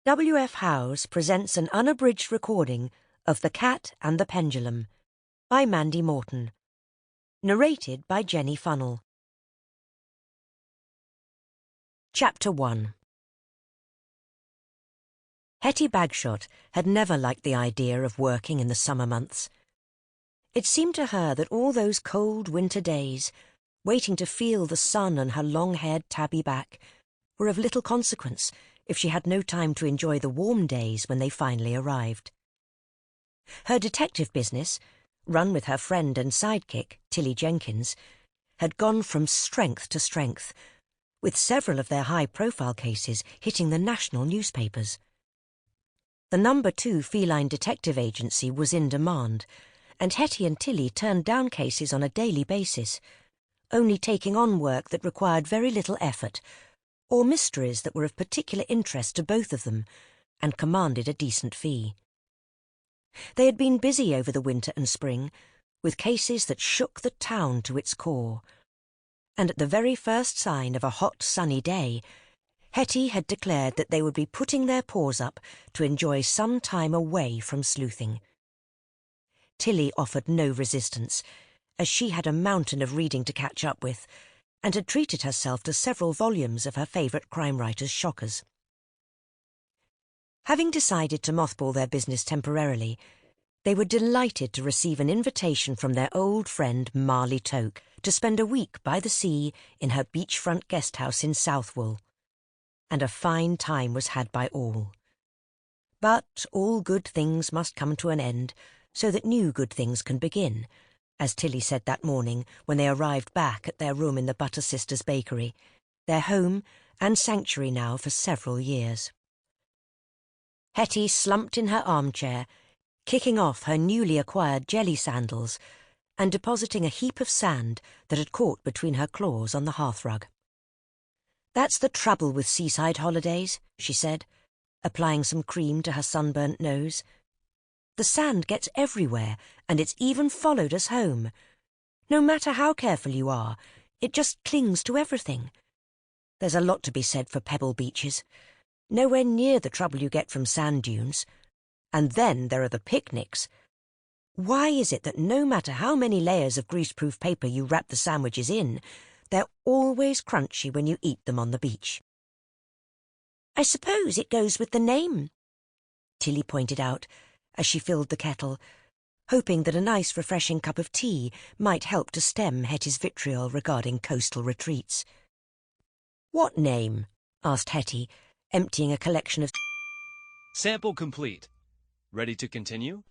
W.F. Howes presents an unabridged recording of The Cat and the Pendulum by Mandy Morton. Narrated by Jenny Funnell. Chapter 1. Hetty Bagshot had never liked the idea of working in the summer months. It seemed to her that all those cold winter days, waiting to feel the sun on her long-haired tabby back, were of little consequence if she had no time to enjoy the warm days when they finally arrived. Her detective business, run with her friend and sidekick, Tilly Jenkins, had gone from strength to strength, with several of their high-profile cases hitting the national newspapers. The No. 2 Feline Detective Agency was in demand, and Hetty and Tilly turned down cases on a daily basis, only taking on work that required very little effort, or mysteries that were of particular interest to both of them, and commanded a decent fee. They had been busy over the winter and spring, with cases that shook the town to its core, and at the very first sign of a hot, sunny day, Hetty had declared that they would be putting their paws up to enjoy some time away from sleuthing. Tilly offered no resistance, as she had a mountain of reading to catch up with, and had treated herself to several volumes of her favourite crime writer's shockers. Having decided to mothball their business temporarily, they were delighted to receive an invitation from their old friend Marley Toke to spend a week by the sea in her beachfront guesthouse in Southwold, and a fine time was had by all. But all good things must come to an end, so that new good things can begin, as Tilly said that morning when they arrived back at their room in the Butter Sisters bakery, their home and sanctuary now for several years. Hetty slumped in her armchair, kicking off her newly acquired jelly sandals and depositing a heap of sand that had caught between her claws on the hearthrug. "That's the trouble with seaside holidays," she said, applying some cream to her sunburnt nose. "The sand gets everywhere, and it's even followed us home. No matter how careful you are, it just clings to everything. There's a lot to be said for pebble beaches. Nowhere near the trouble you get from sand dunes. And then there are the picnics. Why is it that no matter how many layers of greaseproof paper you wrap the sandwiches in, they're always crunchy when you eat them on the beach?" "I suppose it goes with the name," Tilly pointed out, as she filled the kettle, hoping that a nice refreshing cup of tea might help to stem Hetty's vitriol regarding coastal retreats. "What name?" asked Hetty, emptying a collection of... Sample complete. Ready to continue?